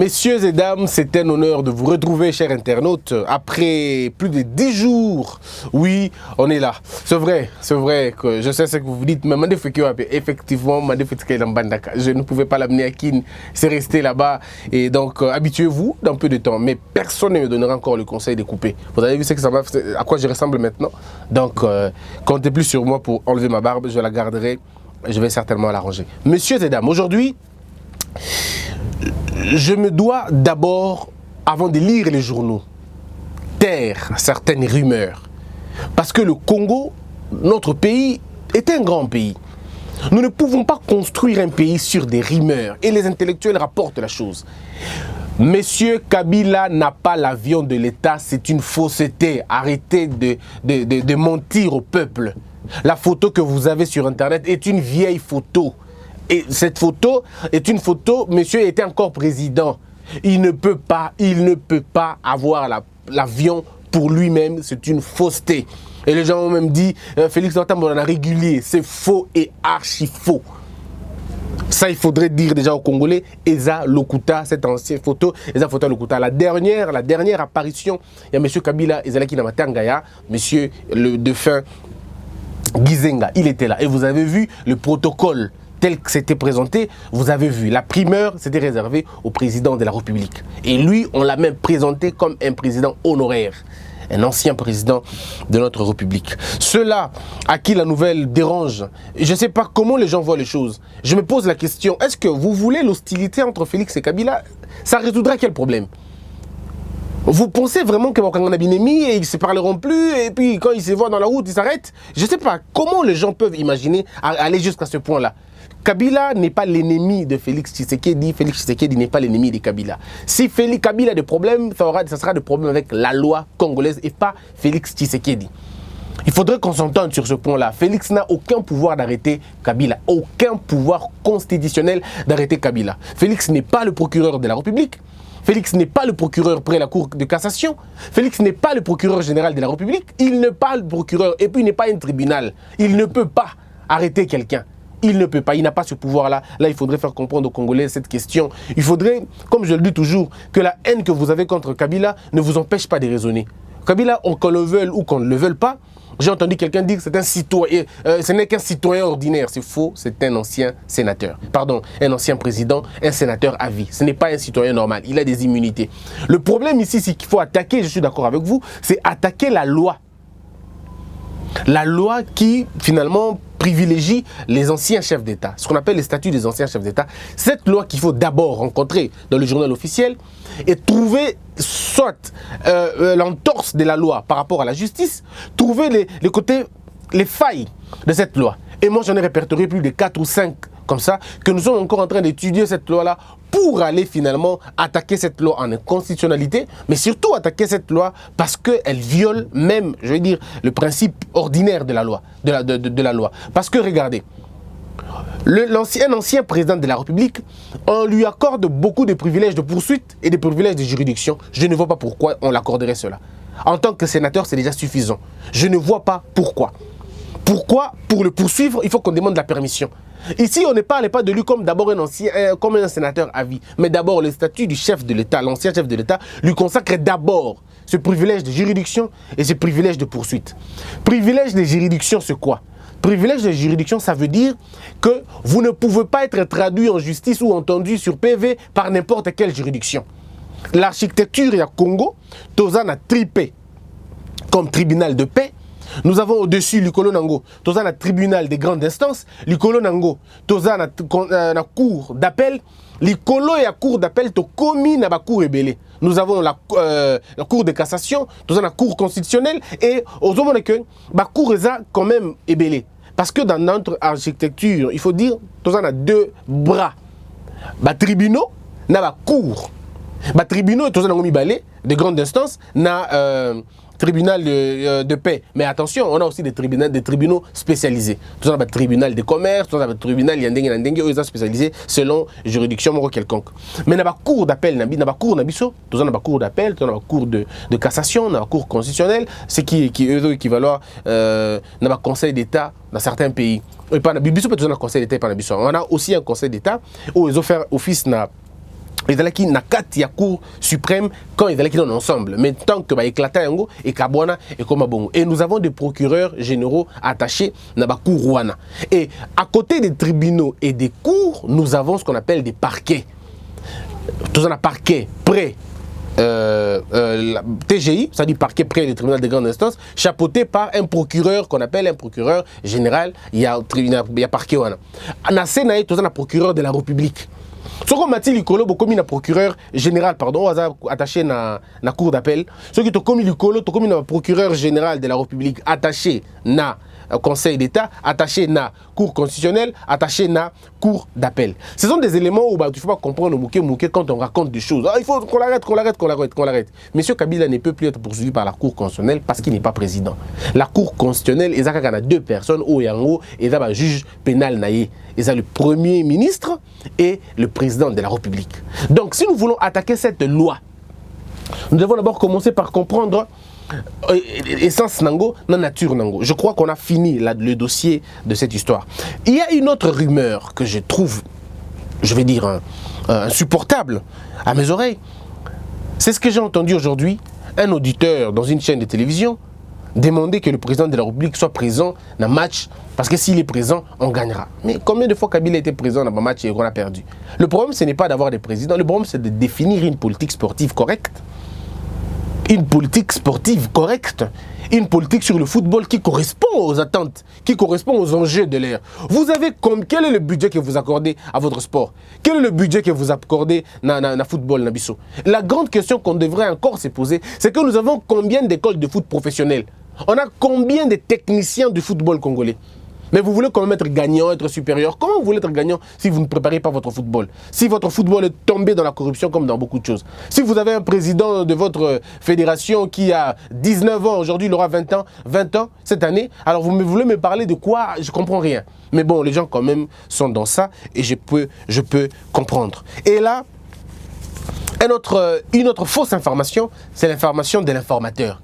Messieurs et dames, c'est un honneur de vous retrouver, chers internautes, après plus de 10 jours. Oui, on est là. C'est vrai que je sais ce que vous vous dites, mais effectivement, je ne pouvais pas l'amener à Kin, c'est resté là-bas. Et donc, habituez-vous dans peu de temps. Mais personne ne me donnera encore le conseil de couper. Vous avez vu ce que ça à quoi je ressemble maintenant. Donc, comptez plus sur moi pour enlever ma barbe, je la garderai. Je vais certainement l'arranger. Messieurs et dames, aujourd'hui, je me dois d'abord, avant de lire les journaux, taire certaines rumeurs. Parce que le Congo, notre pays, est un grand pays. Nous ne pouvons pas construire un pays sur des rumeurs. Et les intellectuels rapportent la chose. Monsieur Kabila n'a pas l'avion de l'État, c'est une fausseté. Arrêtez de mentir au peuple. La photo que vous avez sur Internet est une vieille photo. Et cette photo est une photo, monsieur était encore président. Il ne peut pas avoir l'avion pour lui-même, c'est une fausseté. Et les gens ont même dit, Félix Ouattara en a régulier, c'est faux et archi faux. Ça, il faudrait dire déjà aux Congolais, Eza Lokuta, cette ancienne photo, Eza Photo Lokuta. La dernière apparition, il y a monsieur Kabila, Ezalaki Namatangaya, monsieur le défunt Gizenga, il était là. Et vous avez vu le protocole tel que c'était présenté, vous avez vu, la primeur c'était réservé au président de la République. Et lui, on l'a même présenté comme un président honoraire, un ancien président de notre République. Ceux-là à qui la nouvelle dérange, je ne sais pas comment les gens voient les choses. Je me pose la question, est-ce que vous voulez l'hostilité entre Félix et Kabila? Ça résoudra quel problème? Vous pensez vraiment que on a bien amis et ils ne se parleront plus et puis quand ils se voient dans la route, ils s'arrêtent? Je ne sais pas comment les gens peuvent imaginer aller jusqu'à ce point-là. Kabila n'est pas l'ennemi de Félix Tshisekedi. Félix Tshisekedi n'est pas l'ennemi de Kabila. Si Kabila a des problèmes, ça sera des problèmes avec la loi congolaise et pas Félix Tshisekedi. Il faudrait qu'on s'entende sur ce point-là. Félix n'a aucun pouvoir d'arrêter Kabila. Aucun pouvoir constitutionnel d'arrêter Kabila. Félix n'est pas le procureur de la République. Félix n'est pas le procureur près la Cour de cassation. Félix n'est pas le procureur général de la République. Il n'est pas le procureur et puis il n'est pas un tribunal. Il ne peut pas arrêter quelqu'un. Il ne peut pas, il n'a pas ce pouvoir-là. Là, il faudrait faire comprendre aux Congolais cette question. Il faudrait, comme je le dis toujours, que la haine que vous avez contre Kabila ne vous empêche pas de raisonner. Kabila, qu'on le veuille ou qu'on ne le veuille pas, j'ai entendu quelqu'un dire que c'est un citoyen, ce n'est qu'un citoyen ordinaire. C'est faux, c'est un ancien sénateur. Pardon, un ancien président, un sénateur à vie. Ce n'est pas un citoyen normal, il a des immunités. Le problème ici, c'est qu'il faut attaquer, je suis d'accord avec vous, c'est attaquer la loi. La loi qui, finalement, privilégie les anciens chefs d'État, ce qu'on appelle les statuts des anciens chefs d'État. Cette loi qu'il faut d'abord rencontrer dans le journal officiel et trouver soit l'entorse de la loi par rapport à la justice, trouver les côtés, les failles de cette loi. Et moi, j'en ai répertorié plus de 4 ou 5 comme ça, que nous sommes encore en train d'étudier cette loi-là pour aller finalement attaquer cette loi en inconstitutionnalité, mais surtout attaquer cette loi parce qu'elle viole même, je veux dire, le principe ordinaire de la loi. De la loi. Parce que regardez, l'ancien président de la République, on lui accorde beaucoup de privilèges de poursuite et des privilèges de juridiction. Je ne vois pas pourquoi on l'accorderait cela. En tant que sénateur, c'est déjà suffisant. Je ne vois pas pourquoi. Pourquoi, pour le poursuivre, il faut qu'on demande la permission. Ici, on ne parle pas de lui comme d'abord comme un sénateur à vie. Mais d'abord, le statut du chef de l'État, l'ancien chef de l'État, lui consacre d'abord ce privilège de juridiction et ce privilège de poursuite. Privilège de juridiction, c'est quoi? Privilège de juridiction, ça veut dire que vous ne pouvez pas être traduit en justice ou entendu sur PV par n'importe quelle juridiction. L'architecture et à Congo, Tozan a tripé comme tribunal de paix. Nous avons au-dessus l'Ikolo Nango, Tozan a tribunal de grande instance, l'Ikolo Nango, Tozan a cour d'appel, l'Ikolo et la cour d'appel, to commis na ba cour ébélé. Nous avons la cour de cassation, Tozan a cour constitutionnelle et aux hommes que ba cour est quand même ébélé. Parce que dans notre architecture, il faut dire, Tozan a 2 bras. Ba tribunaux, na ba cour. Ba tribunaux, Tozan a ngomi balé de grande instance, na tribunal de paix. Mais attention, on a aussi des tribunaux spécialisés. Tout ça, on a un tribunal de commerce, tout ça, on a un tribunal yandengue, spécialisé selon juridiction quelconque. Mais on a pas cour d'appel, on a pas cour d'abisso, tout ça, on a pas cour d'appel, on a pas cour de cassation, on a pas cour constitutionnelle, ce qui équivalent, on a pas conseil d'État dans certains pays. Et pas bibisso, peut-être un conseil d'État, pas bibisso. On a aussi un conseil d'État où ils ont fait office na ils allaient qui na kati ya cour suprême quand ils allaient qui dans ensemble. Mais tant que éclater yango et kabwana et comme bon. Et nous avons des procureurs généraux attachés na ba cour wana. Et à côté des tribunaux et des cours, nous avons ce qu'on appelle des parquets. Tous un parquet près TGI, c'est-à-dire parquet près du tribunal de grande instance, chapeauté par un procureur qu'on appelle un procureur général. Il y a parquet wana. Na Sénat, tous un procureur de la République. Ce qu'on m'a dit, Licolo, comme un procureur général, pardon, attaché à la cour d'appel. Ce qui est comme Licolo, comme un procureur général de la République attaché à Conseil d'État, attaché à la Cour constitutionnelle, attaché à la Cour d'appel. Ce sont des éléments où il ne faut pas comprendre le mouké quand on raconte des choses. Il faut qu'on l'arrête. Monsieur Kabila ne peut plus être poursuivi par la Cour constitutionnelle parce qu'il n'est pas président. La Cour constitutionnelle, il y a deux personnes, il y a un juge pénal, il y a le Premier ministre et le président de la République. Donc, si nous voulons attaquer cette loi, nous devons d'abord commencer par comprendre essence nango, non nature nango. Je crois qu'on a fini le dossier de cette histoire. Il y a une autre rumeur que je trouve, je vais dire, insupportable à mes oreilles. C'est ce que j'ai entendu aujourd'hui, un auditeur dans une chaîne de télévision demander que le président de la République soit présent dans le match, parce que s'il est présent, on gagnera. Mais combien de fois Kabila était présent dans le match et qu'on a perdu? Le problème, ce n'est pas d'avoir des présidents, le problème, c'est de définir une politique sportive correcte. Une politique sportive correcte, une politique sur le football qui correspond aux attentes, qui correspond aux enjeux de l'ère. Vous avez quel est le budget que vous accordez à votre sport? Quel est le budget que vous accordez dans le football, Nabiso? La grande question qu'on devrait encore se poser, c'est que nous avons combien d'écoles de foot professionnelles? On a combien de techniciens du football congolais? Mais vous voulez quand même être gagnant, être supérieur. Comment vous voulez être gagnant si vous ne préparez pas votre football? Si votre football est tombé dans la corruption comme dans beaucoup de choses. Si vous avez un président de votre fédération qui a 19 ans, aujourd'hui il aura 20 ans cette année, alors vous voulez me parler de quoi? Je ne comprends rien. Mais bon, les gens quand même sont dans ça et je peux comprendre. Et là, une autre fausse information, c'est l'information de l'informateur.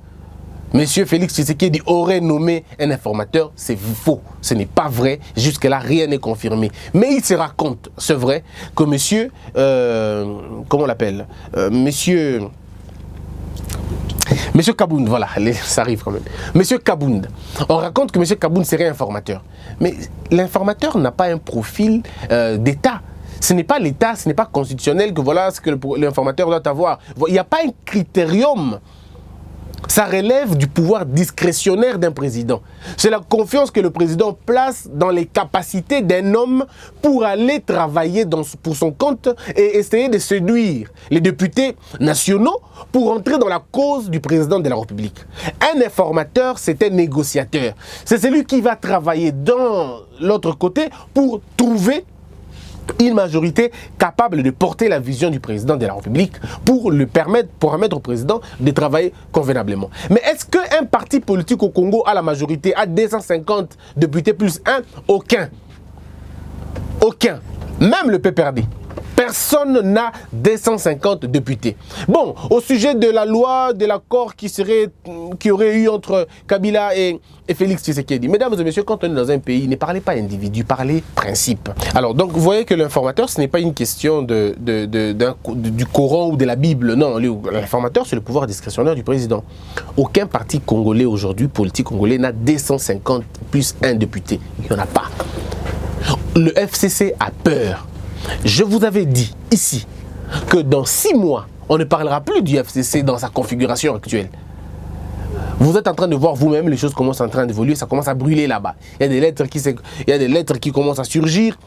Monsieur Félix Tshisekedi aurait nommé un informateur, c'est faux, ce n'est pas vrai, jusque-là rien n'est confirmé. Mais il se raconte, c'est vrai, que monsieur, comment on l'appelle, monsieur Kabound, voilà, ça arrive quand même. Monsieur Kabound, on raconte que monsieur Kabound serait informateur. Mais l'informateur n'a pas un profil d'État. Ce n'est pas l'État, ce n'est pas constitutionnel que voilà ce que l'informateur doit avoir. Il n'y a pas un critérium. Ça relève du pouvoir discrétionnaire d'un président. C'est la confiance que le président place dans les capacités d'un homme pour aller travailler pour son compte et essayer de séduire les députés nationaux pour entrer dans la cause du président de la République. Un informateur, c'est un négociateur. C'est celui qui va travailler dans l'autre côté pour trouver une majorité capable de porter la vision du président de la République pour permettre au président de travailler convenablement. Mais est-ce qu'un parti politique au Congo a la majorité, a 250 députés plus 1? Aucun. Aucun. Même le PPRD. Personne n'a 250 députés. Bon, au sujet de la loi, de l'accord qui aurait eu entre Kabila et Félix Tshisekedi. Mesdames et messieurs, quand on est dans un pays, ne parlez pas individu, parlez principe. Alors, donc, vous voyez que l'informateur, ce n'est pas une question du Coran ou de la Bible. Non, l'informateur, c'est le pouvoir discrétionnaire du président. Aucun parti congolais aujourd'hui, politique congolais, n'a 250 plus 1 député. Il n'y en a pas. Le FCC a peur. Je vous avais dit ici que dans 6 mois, on ne parlera plus du FCC dans sa configuration actuelle. Vous êtes en train de voir vous-même, les choses commencent en train d'évoluer, ça commence à brûler là-bas. Il y a des lettres qui commencent à surgir,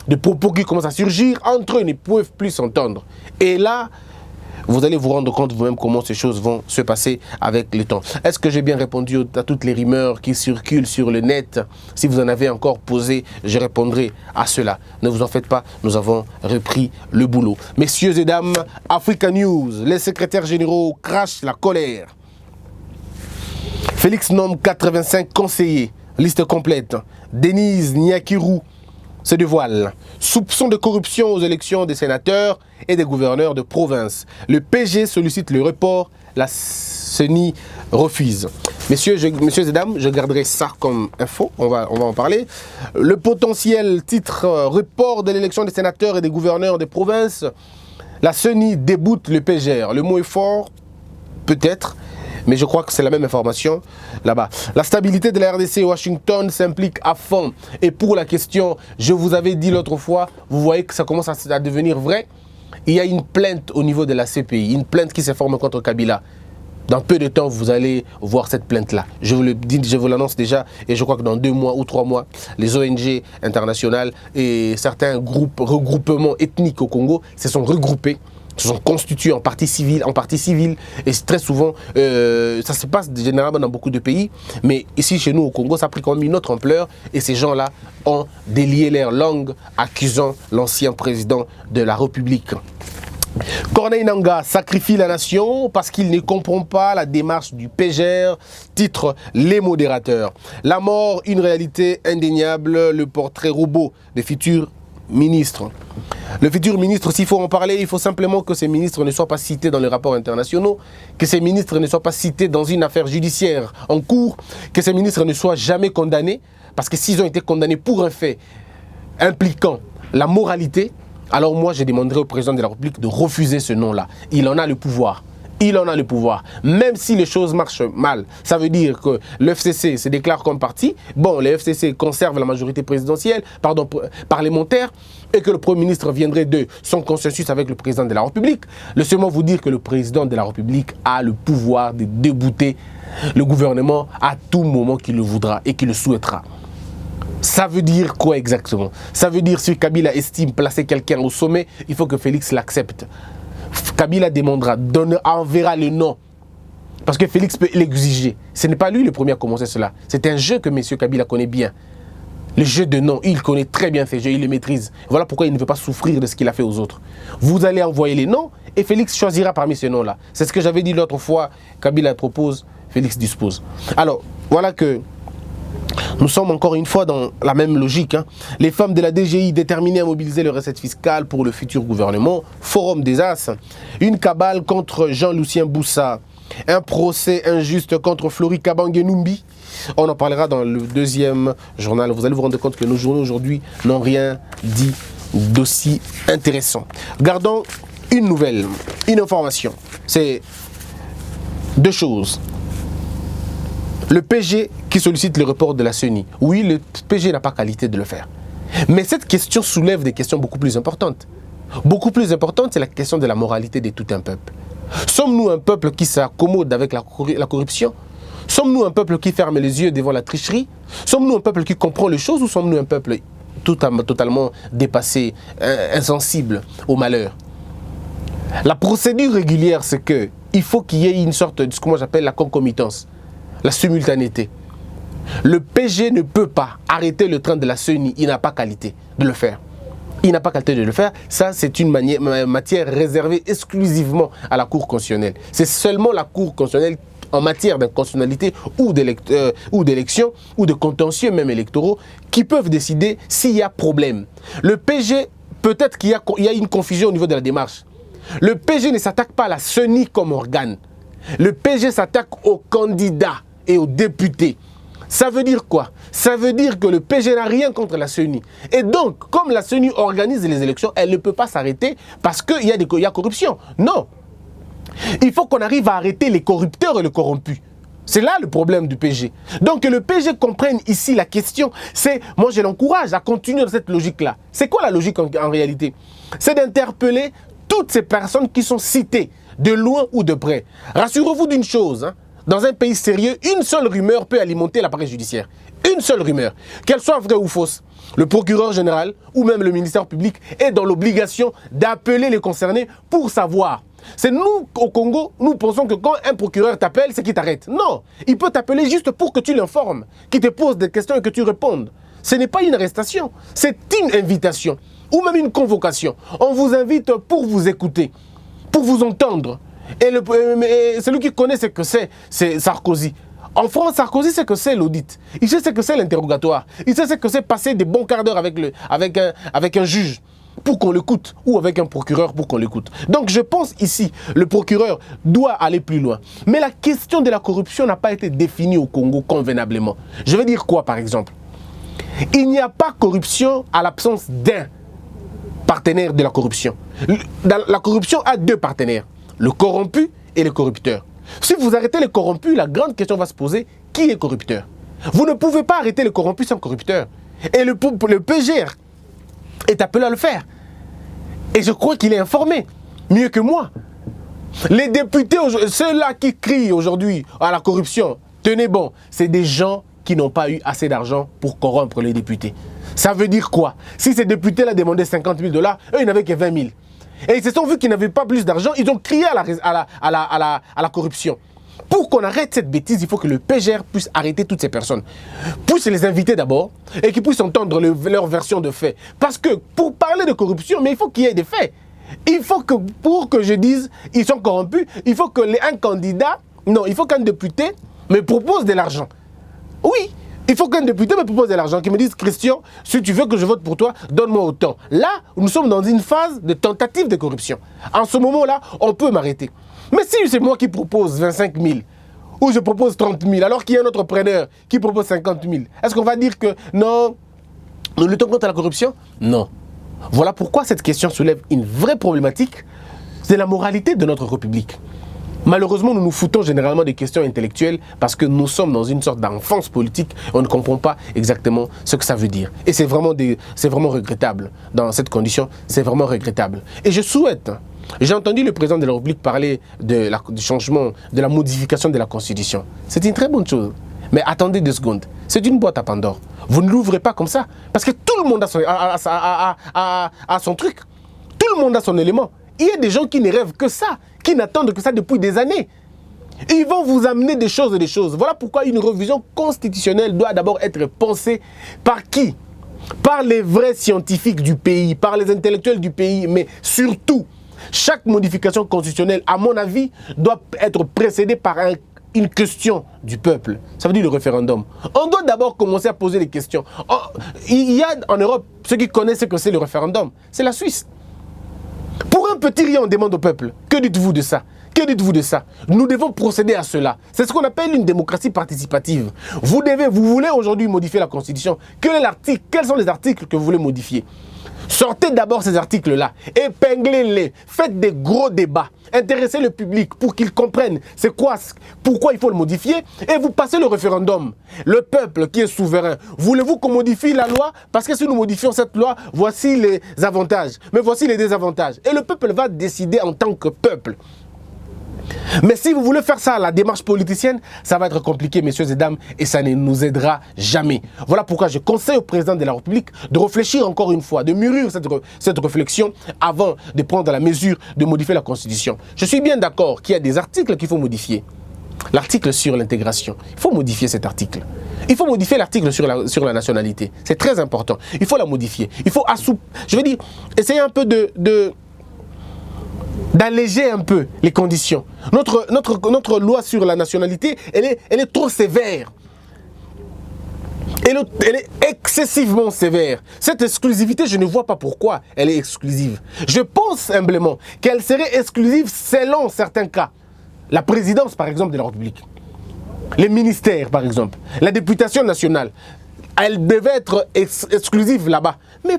des propos qui commencent à surgir, entre eux, ils ne peuvent plus s'entendre. Et là, vous allez vous rendre compte vous-même comment ces choses vont se passer avec le temps. Est-ce que j'ai bien répondu à toutes les rumeurs qui circulent sur le net? Si vous en avez encore posé, je répondrai à cela. Ne vous en faites pas, nous avons repris le boulot. Messieurs et dames, Africa News, les secrétaires généraux crachent la colère. Félix nomme 85 conseillers, liste complète. Denise Nyakirou se dévoile. Soupçon de corruption aux élections des sénateurs et des gouverneurs de province. Le PG sollicite le report, la CENI refuse. Messieurs et dames, je garderai ça comme info, on va en parler. Le potentiel titre report de l'élection des sénateurs et des gouverneurs de province. La CENI déboute le PGR. Le mot est fort, peut-être, mais je crois que c'est la même information là-bas. La stabilité de la RDC et Washington s'implique à fond. Et pour la question, je vous avais dit l'autre fois, vous voyez que ça commence à devenir vrai. Il y a une plainte au niveau de la CPI, une plainte qui se forme contre Kabila. Dans peu de temps, vous allez voir cette plainte-là. Je vous le dis, je vous l'annonce déjà, et je crois que dans 2 mois ou 3 mois, les ONG internationales et certains regroupements ethniques au Congo se sont regroupés, se sont constitués en partie civile, et très souvent, ça se passe généralement dans beaucoup de pays, mais ici chez nous au Congo, ça a pris quand même une autre ampleur, et ces gens-là ont délié leur langue, accusant l'ancien président de la République. Corneille Nangaa sacrifie la nation parce qu'il ne comprend pas la démarche du PGR, titre Les Modérateurs. La mort, une réalité indéniable, le portrait robot des futurs ministres. Le futur ministre, s'il faut en parler, il faut simplement que ces ministres ne soient pas cités dans les rapports internationaux, que ces ministres ne soient pas cités dans une affaire judiciaire en cours, que ces ministres ne soient jamais condamnés, parce que s'ils ont été condamnés pour un fait impliquant la moralité, alors moi je demanderai au président de la République de refuser ce nom-là. Il en a le pouvoir. Il en a le pouvoir. Même si les choses marchent mal, ça veut dire que le FCC se déclare comme parti. Bon, le FCC conserve la majorité présidentielle, parlementaire, et que le Premier ministre viendrait de son consensus avec le président de la République. Laissez-moi vous dire que le président de la République a le pouvoir de débouter le gouvernement à tout moment qu'il le voudra et qu'il le souhaitera. Ça veut dire quoi exactement? Ça veut dire si Kabila estime placer quelqu'un au sommet, il faut que Félix l'accepte. Kabila demandera, enverra le nom. Parce que Félix peut l'exiger. Ce n'est pas lui le premier à commencer cela. C'est un jeu que M. Kabila connaît bien. Le jeu de nom, il connaît très bien ces jeux, il les maîtrise. Voilà pourquoi il ne veut pas souffrir de ce qu'il a fait aux autres. Vous allez envoyer les noms et Félix choisira parmi ces noms-là. C'est ce que j'avais dit l'autre fois. Kabila propose, Félix dispose. Alors, voilà que nous sommes encore une fois dans la même logique. Hein. Les femmes de la DGI déterminées à mobiliser les recettes fiscales pour le futur gouvernement. Forum des As. Une cabale contre Jean-Lucien Boussa. Un procès injuste contre Flori Kabange-Numbi. On en parlera dans le deuxième journal. Vous allez vous rendre compte que nos journaux aujourd'hui n'ont rien dit d'aussi intéressant. Gardons une nouvelle, une information. C'est 2 choses. Le PG qui sollicite le report de la CENI. Oui, le PG n'a pas qualité de le faire. Mais cette question soulève des questions beaucoup plus importantes. Beaucoup plus importante, c'est la question de la moralité de tout un peuple. Sommes-nous un peuple qui s'accommode avec la corruption? Sommes-nous un peuple qui ferme les yeux devant la tricherie? Sommes-nous un peuple qui comprend les choses ou sommes-nous un peuple totalement dépassé, insensible au malheur? La procédure régulière, c'est qu'il faut qu'il y ait une sorte de ce que moi j'appelle la concomitance. La simultanéité. Le PG ne peut pas arrêter le train de la CENI. Il n'a pas qualité de le faire. Il n'a pas qualité de le faire. Ça, c'est une matière réservée exclusivement à la Cour constitutionnelle. C'est seulement la Cour constitutionnelle en matière d'inconstitutionnalité ou d'élection ou de contentieux même électoraux qui peuvent décider s'il y a problème. Le PG, peut-être qu'il y a une confusion au niveau de la démarche. Le PG ne s'attaque pas à la CENI comme organe. Le PG s'attaque aux candidats et aux députés. Ça veut dire quoi? Ça veut dire que le PG n'a rien contre la CENI. Et donc, comme la CENI organise les élections, elle ne peut pas s'arrêter parce qu'il y a corruption. Non. Il faut qu'on arrive à arrêter les corrupteurs et les corrompus. C'est là le problème du PG. Donc que le PG comprenne ici la question, c'est, moi je l'encourage à continuer dans cette logique-là. C'est quoi la logique en réalité? C'est d'interpeller toutes ces personnes qui sont citées, de loin ou de près. Rassurez-vous d'une chose, hein, dans un pays sérieux, une seule rumeur peut alimenter l'appareil judiciaire. Une seule rumeur, qu'elle soit vraie ou fausse. Le procureur général ou même le ministère public est dans l'obligation d'appeler les concernés pour savoir. C'est nous, au Congo, nous pensons que quand un procureur t'appelle, c'est qu'il t'arrête. Non, il peut t'appeler juste pour que tu l'informes, qu'il te pose des questions et que tu répondes. Ce n'est pas une arrestation, c'est une invitation ou même une convocation. On vous invite pour vous écouter, pour vous entendre. Et celui qui connaît ce que c'est Sarkozy. En France, Sarkozy sait que c'est l'audit. Il sait ce que c'est l'interrogatoire. Il sait ce que c'est passer des bons quarts d'heure avec un juge pour qu'on l'écoute ou avec un procureur pour qu'on l'écoute. Donc je pense ici, le procureur doit aller plus loin. Mais la question de la corruption n'a pas été définie au Congo convenablement. Je veux dire quoi par exemple? Il n'y a pas corruption à l'absence d'un. partenaires de la corruption. La corruption a deux partenaires, le corrompu et le corrupteur. Si vous arrêtez les corrompus, la grande question va se poser, qui est corrupteur? Vous ne pouvez pas arrêter le corrompu sans corrupteur. Et le PGR est appelé à le faire. Et je crois qu'il est informé, mieux que moi. Les députés, ceux-là qui crient aujourd'hui à la corruption, tenez bon, c'est des gens qui n'ont pas eu assez d'argent pour corrompre les députés. Ça veut dire quoi? Si ces députés-là demandaient 50 000 $, eux, ils n'avaient que 20 000. Et ils se sont vus qu'ils n'avaient pas plus d'argent, ils ont crié à la corruption. Pour qu'on arrête cette bêtise, il faut que le PGR puisse arrêter toutes ces personnes. Puisse les inviter d'abord et qu'ils puissent entendre leur version de faits. Parce que pour parler de corruption, mais il faut qu'il y ait des faits. Il faut que, pour que je dise, ils sont corrompus, il faut qu'un candidat, non, il faut qu'un député me propose de l'argent. Oui, il faut qu'un député me propose de l'argent, qui me dise, Christian, si tu veux que je vote pour toi, donne-moi autant. Là, nous sommes dans une phase de tentative de corruption. En ce moment-là, on peut m'arrêter. Mais si c'est moi qui propose 25 000, ou je propose 30 000, alors qu'il y a un entrepreneur qui propose 50 000, est-ce qu'on va dire que non, nous luttons contre la corruption? Non. Voilà pourquoi cette question soulève une vraie problématique, c'est la moralité de notre République. Malheureusement, nous nous foutons généralement des questions intellectuelles parce que nous sommes dans une sorte d'enfance politique et on ne comprend pas exactement ce que ça veut dire. Et c'est vraiment regrettable. Dans cette condition, c'est vraiment regrettable. Et je souhaite, j'ai entendu le président de la République parler du changement, de la modification de la Constitution. C'est une très bonne chose. Mais attendez 2 secondes. C'est une boîte à Pandore. Vous ne l'ouvrez pas comme ça. Parce que tout le monde a son truc. Tout le monde a son élément. Il y a des gens qui ne rêvent que ça, qui n'attendent que ça depuis des années. Ils vont vous amener des choses et des choses. Voilà pourquoi une révision constitutionnelle doit d'abord être pensée par qui? Par les vrais scientifiques du pays, par les intellectuels du pays, mais surtout, chaque modification constitutionnelle, à mon avis, doit être précédée par une question du peuple. Ça veut dire le référendum. On doit d'abord commencer à poser des questions. Il y a en Europe, ceux qui connaissent ce que c'est le référendum, c'est la Suisse. Pour un petit rien, on demande au peuple, que dites-vous de ça? Que dites-vous de ça? Nous devons procéder à cela. C'est ce qu'on appelle une démocratie participative. Vous voulez aujourd'hui modifier la Constitution. Quels sont les articles que vous voulez modifier? Sortez d'abord ces articles-là, épinglez-les, faites des gros débats, intéressez le public pour qu'il comprenne c'est quoi, pourquoi il faut le modifier, et vous passez le référendum. Le peuple qui est souverain, voulez-vous qu'on modifie la loi? Parce que si nous modifions cette loi, voici les avantages, mais voici les désavantages. Et le peuple va décider en tant que peuple. Mais si vous voulez faire ça à la démarche politicienne, ça va être compliqué, messieurs et dames, et ça ne nous aidera jamais. Voilà pourquoi je conseille au président de la République de réfléchir encore une fois, de mûrir cette réflexion avant de prendre la mesure de modifier la Constitution. Je suis bien d'accord qu'il y a des articles qu'il faut modifier. L'article sur l'intégration, il faut modifier cet article. Il faut modifier l'article sur la nationalité. C'est très important. Il faut la modifier. Il faut essayer un peu d'alléger un peu les conditions. Notre loi sur la nationalité, elle est trop sévère. Elle est excessivement sévère. Cette exclusivité, je ne vois pas pourquoi elle est exclusive. Je pense humblement qu'elle serait exclusive selon certains cas. La présidence, par exemple, de la République. Les ministères, par exemple. La députation nationale. Elle devait être exclusive là-bas. Mais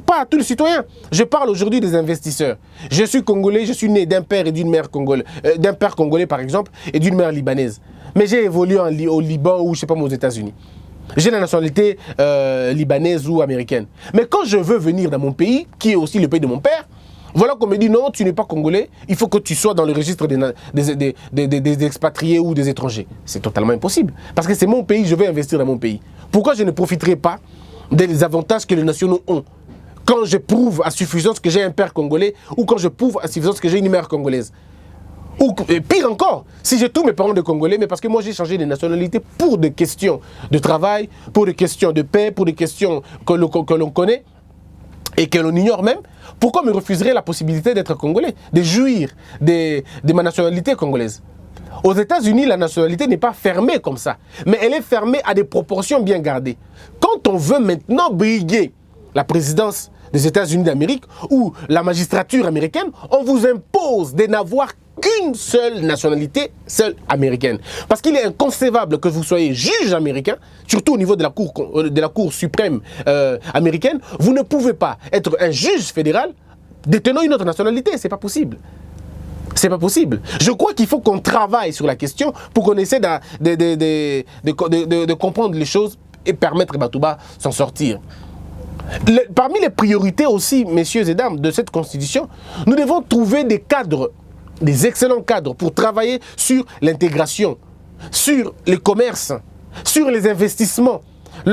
pas tous les citoyens. Je parle aujourd'hui des investisseurs. Je suis congolais, je suis né d'un père et d'une mère congolais, d'un père congolais par exemple, et d'une mère libanaise. Mais j'ai évolué au Liban ou je sais pas aux États-Unis. J'ai la nationalité libanaise ou américaine. Mais quand je veux venir dans mon pays, qui est aussi le pays de mon père, voilà qu'on me dit non, tu n'es pas congolais, il faut que tu sois dans le registre des expatriés ou des étrangers. C'est totalement impossible. Parce que c'est mon pays, je veux investir dans mon pays. Pourquoi je ne profiterai pas des avantages que les nationaux ont? Quand je prouve à suffisance que j'ai un père congolais ou quand je prouve à suffisance que j'ai une mère congolaise. Ou pire encore, si j'ai tous mes parents de Congolais, mais parce que moi j'ai changé de nationalité pour des questions de travail, pour des questions de paix, pour des questions que l'on connaît et que l'on ignore même, pourquoi me refuserait la possibilité d'être congolais, de jouir de ma nationalité congolaise? Aux États-Unis, la nationalité n'est pas fermée comme ça, mais elle est fermée à des proportions bien gardées. Quand on veut maintenant briguer la présidence des États-Unis d'Amérique ou la magistrature américaine, on vous impose de n'avoir qu'une seule nationalité, seule américaine. Parce qu'il est inconcevable que vous soyez juge américain, surtout au niveau de la Cour suprême américaine. Vous ne pouvez pas être un juge fédéral détenant une autre nationalité. C'est pas possible. C'est pas possible. Je crois qu'il faut qu'on travaille sur la question pour qu'on essaie de comprendre les choses et permettre Batouba s'en sortir. Parmi les priorités aussi, messieurs et dames, de cette constitution, nous devons trouver des cadres, des excellents cadres pour travailler sur l'intégration, sur le commerce, sur les investissements.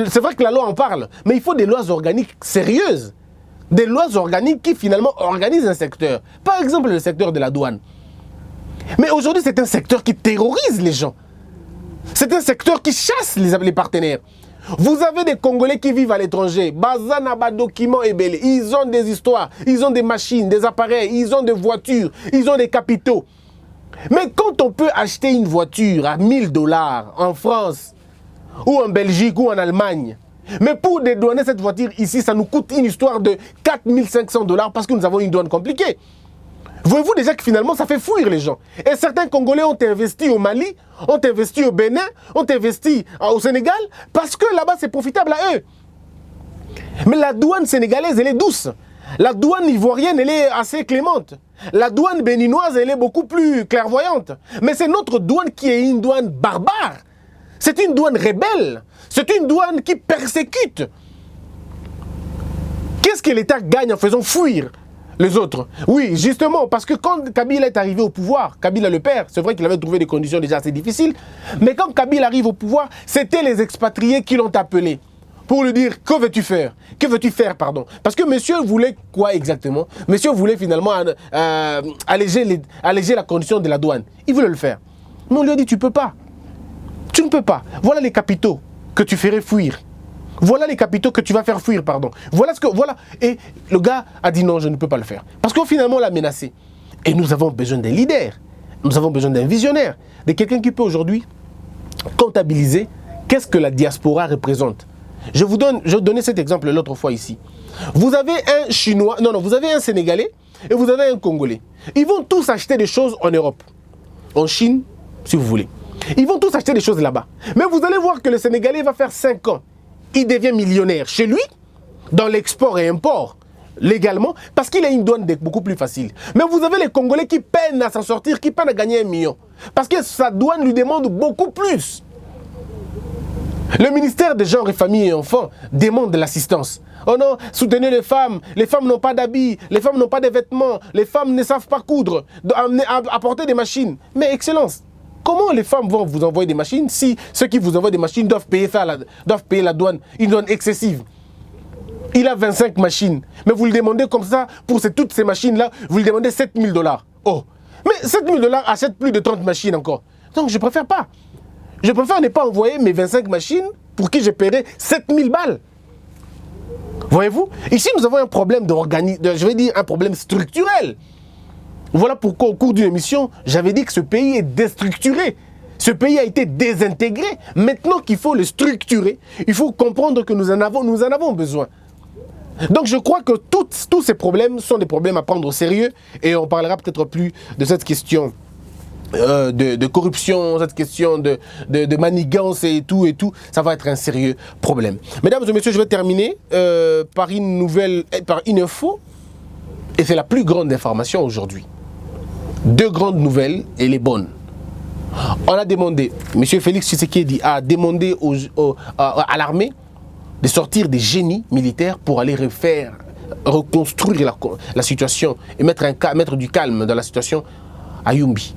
C'est vrai que la loi en parle, mais il faut des lois organiques sérieuses. Des lois organiques qui finalement organisent un secteur. Par exemple, le secteur de la douane. Mais aujourd'hui, c'est un secteur qui terrorise les gens. C'est un secteur qui chasse les partenaires. Vous avez des Congolais qui vivent à l'étranger. Bazana, documents et belé. Ils ont des histoires, ils ont des machines, des appareils, ils ont des voitures, ils ont des capitaux. Mais quand on peut acheter une voiture à 1 000 $ en France, ou en Belgique, ou en Allemagne, mais pour dédouaner cette voiture ici, ça nous coûte une histoire de 4 500 $ parce que nous avons une douane compliquée. Voyez-vous déjà que finalement, ça fait fuir les gens. Et certains Congolais ont investi au Mali, ont investi au Bénin, ont investi au Sénégal, parce que là-bas, c'est profitable à eux. Mais la douane sénégalaise, elle est douce. La douane ivoirienne, elle est assez clémente. La douane béninoise, elle est beaucoup plus clairvoyante. Mais c'est notre douane qui est une douane barbare. C'est une douane rebelle. C'est une douane qui persécute. Qu'est-ce que l'État gagne en faisant fuir les autres? Oui, justement, parce que quand Kabila est arrivé au pouvoir, Kabila le père, c'est vrai qu'il avait trouvé des conditions déjà assez difficiles, mais quand Kabila arrive au pouvoir, c'était les expatriés qui l'ont appelé pour lui dire, que veux-tu faire? Que veux-tu faire, pardon? Parce que monsieur voulait quoi exactement? Monsieur voulait finalement alléger la condition de la douane. Il voulait le faire. Mais on lui a dit, tu peux pas. Tu ne peux pas. Voilà les capitaux que tu ferais fuir. Voilà les capitaux que tu vas faire fuir, pardon. Voilà. Et le gars a dit non, je ne peux pas le faire. Parce que finalement, on l'a menacé. Et nous avons besoin d'un leader. Nous avons besoin d'un visionnaire. De quelqu'un qui peut aujourd'hui comptabiliser qu'est-ce que la diaspora représente. Je donnais cet exemple l'autre fois ici. Vous avez un Chinois, vous avez un Sénégalais et vous avez un Congolais. Ils vont tous acheter des choses en Europe. En Chine, si vous voulez. Ils vont tous acheter des choses là-bas. Mais vous allez voir que le Sénégalais va faire 5 ans. Il devient millionnaire chez lui, dans l'export et import, légalement, parce qu'il a une douane beaucoup plus facile. Mais vous avez les Congolais qui peinent à s'en sortir, qui peinent à gagner 1 million. Parce que sa douane lui demande beaucoup plus. Le ministère des Genres et Familles et Enfants demande de l'assistance. Oh non, soutenez les femmes n'ont pas d'habits, les femmes n'ont pas de vêtements, les femmes ne savent pas coudre, apporter des machines. Mais Excellence, comment les femmes vont vous envoyer des machines si ceux qui vous envoient des machines doivent payer la douane, une douane excessive? Il a 25 machines, mais vous le demandez comme ça, pour toutes ces machines-là, vous lui demandez 7 000 $. Oh, mais 7 000 $ achètent plus de 30 machines encore. Donc je préfère pas. Je préfère ne pas envoyer mes 25 machines pour qui je paierai 7 000 balles. Voyez-vous? Ici, nous avons un problème je vais dire un problème structurel. Voilà pourquoi au cours d'une émission, j'avais dit que ce pays est déstructuré. Ce pays a été désintégré. Maintenant qu'il faut le structurer, il faut comprendre que nous en avons besoin. Donc je crois que tous ces problèmes sont des problèmes à prendre au sérieux et on parlera peut-être plus de cette question de corruption, cette question de manigance et tout, ça va être un sérieux problème. Mesdames et messieurs, je vais terminer par une info, et c'est la plus grande information aujourd'hui. 2 grandes nouvelles et les bonnes. On a demandé, M. Félix Tshisekedi a demandé à l'armée de sortir des génies militaires pour aller reconstruire la situation et mettre du calme dans la situation à Yumbi.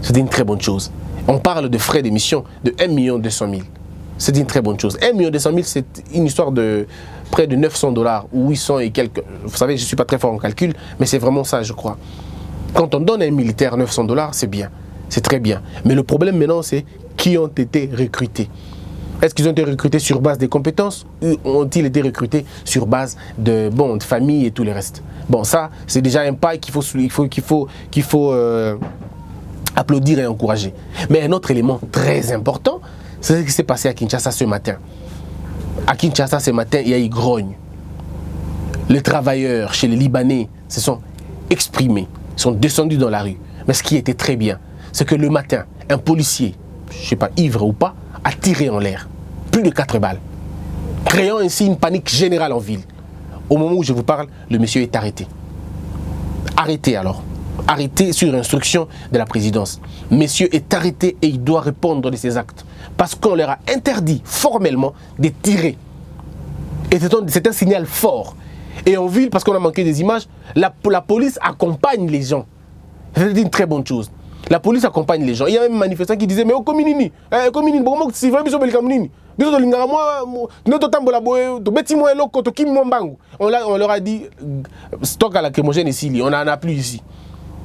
C'est une très bonne chose. On parle de frais d'émission de 1 200 000. C'est une très bonne chose. 1 200 000, c'est une histoire de près de 900 $ ou 800 et quelques. Vous savez, je ne suis pas très fort en calcul, mais c'est vraiment ça, je crois. Quand on donne à un militaire 900 $, c'est bien. C'est très bien. Mais le problème maintenant, c'est qui ont été recrutés. Est-ce qu'ils ont été recrutés sur base des compétences ou ont-ils été recrutés sur base de famille et tout le reste? Bon, ça, c'est déjà un pas qu'il faut applaudir et encourager. Mais un autre élément très important, c'est ce qui s'est passé à Kinshasa ce matin. À Kinshasa ce matin, il y a eu grogne. Les travailleurs chez les Libanais se sont exprimés, sont descendus dans la rue. Mais ce qui était très bien, c'est que le matin, un policier, je ne sais pas, ivre ou pas, a tiré en l'air. Plus de 4 balles. Créant ainsi une panique générale en ville. Au moment où je vous parle, le monsieur est arrêté. Arrêté alors. Arrêté sur instruction de la présidence. Monsieur est arrêté et il doit répondre de ses actes. Parce qu'on leur a interdit formellement de tirer. Et c'est un signal fort. Et en ville, parce qu'on a manqué des images, la police accompagne les gens. C'est une très bonne chose. La police accompagne les gens. Il y a même un manifestant qui disait, mais au Kominini, c'est vrai, on leur a dit, stock à lacrymogène ici, on n'en a plus ici.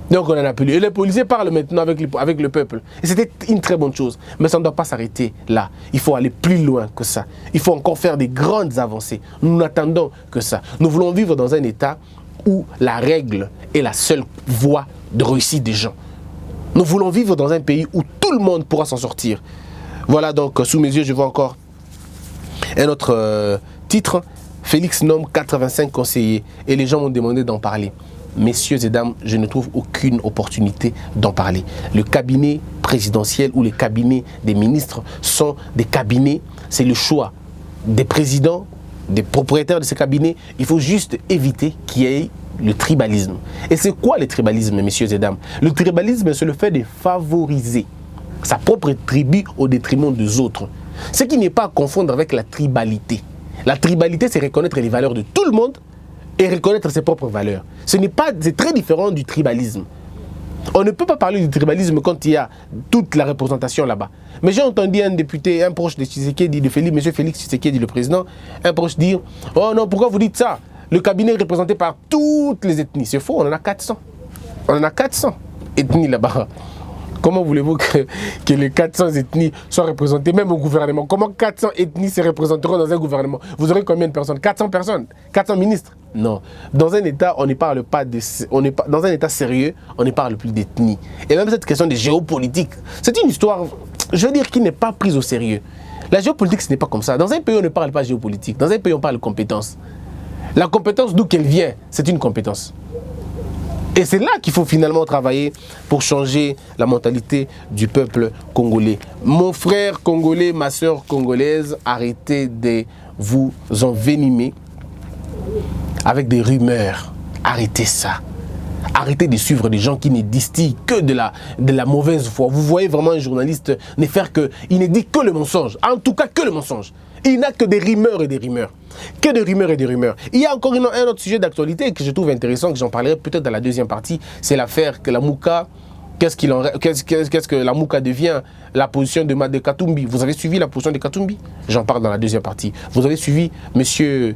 Donc on n'en a plus. Et les policiers parlent maintenant avec le peuple. Et c'était une très bonne chose. Mais ça ne doit pas s'arrêter là. Il faut aller plus loin que ça. Il faut encore faire des grandes avancées. Nous n'attendons que ça. Nous voulons vivre dans un État où la règle est la seule voie de réussite des gens. Nous voulons vivre dans un pays où tout le monde pourra s'en sortir. Voilà donc, sous mes yeux, je vois encore un autre titre. Félix nomme 85 conseillers. Et les gens m'ont demandé d'en parler. Messieurs et dames, je ne trouve aucune opportunité d'en parler. Le cabinet présidentiel ou les cabinets des ministres sont des cabinets, c'est le choix des présidents, des propriétaires de ces cabinets. Il faut juste éviter qu'il y ait le tribalisme. Et c'est quoi le tribalisme, messieurs et dames? Le tribalisme, c'est le fait de favoriser sa propre tribu au détriment des autres. Ce qui n'est pas à confondre avec la tribalité. La tribalité, c'est reconnaître les valeurs de tout le monde et reconnaître ses propres valeurs. C'est très différent du tribalisme. On ne peut pas parler du tribalisme quand il y a toute la représentation là-bas. Mais j'ai entendu un député, un proche de Tshisekedi, M. Félix Tshisekedi, le président, un proche dire « Oh non, pourquoi vous dites ça? Le cabinet est représenté par toutes les ethnies. » C'est faux, on en a 400. On en a 400 ethnies là-bas. Comment voulez-vous que les 400 ethnies soient représentées, même au gouvernement? Comment 400 ethnies se représenteront dans un gouvernement? Vous aurez combien de personnes? 400 personnes? 400 ministres? Non. Dans un État, on ne parle pas de... dans un État sérieux, on ne parle plus d'ethnie. Et même cette question de géopolitique, c'est une histoire, je veux dire, qui n'est pas prise au sérieux. La géopolitique, ce n'est pas comme ça. Dans un pays, on ne parle pas géopolitique. Dans un pays, on parle de compétence. La compétence, d'où qu'elle vient, c'est une compétence. Et c'est là qu'il faut finalement travailler pour changer la mentalité du peuple congolais. Mon frère congolais, ma soeur congolaise, arrêtez de vous envenimer avec des rumeurs. Arrêtez ça. Arrêtez de suivre des gens qui ne distillent que de la mauvaise foi. Vous voyez vraiment un journaliste ne faire que... Il ne dit que le mensonge. En tout cas, que le mensonge. Il n'a que des rumeurs et des rumeurs. Que des rumeurs et des rumeurs. Il y a encore un autre sujet d'actualité que je trouve intéressant, que j'en parlerai peut-être dans la deuxième partie. C'est l'affaire que la Mouka... Qu'est-ce que la Mouka devient? La position de Katumbi. Vous avez suivi la position de Katumbi? J'en parle dans la deuxième partie. Vous avez suivi monsieur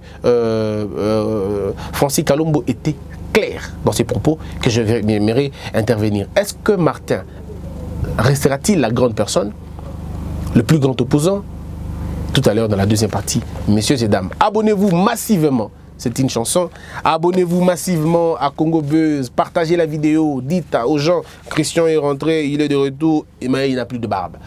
Francis Kalombo était clair dans ses propos que je j'aimerais intervenir. Est-ce que Martin restera-t-il la grande personne, le plus grand opposant? Tout à l'heure dans la deuxième partie, messieurs et dames, abonnez-vous massivement. C'est une chanson. Abonnez-vous massivement à Congo Buzz. Partagez la vidéo. Dites aux gens, Christian est rentré, il est de retour. Et mais il n'a plus de barbe.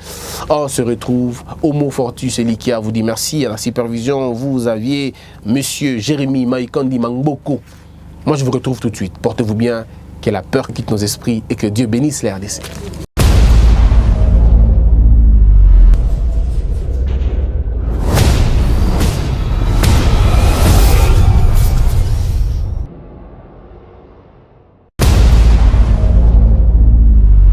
On se retrouve. Homo Fortus et Likia vous dit merci. À la supervision, vous aviez monsieur Jérémy Maïkandi Mangboko. Moi, je vous retrouve tout de suite. Portez-vous bien. Que la peur quitte nos esprits et que Dieu bénisse les RDC.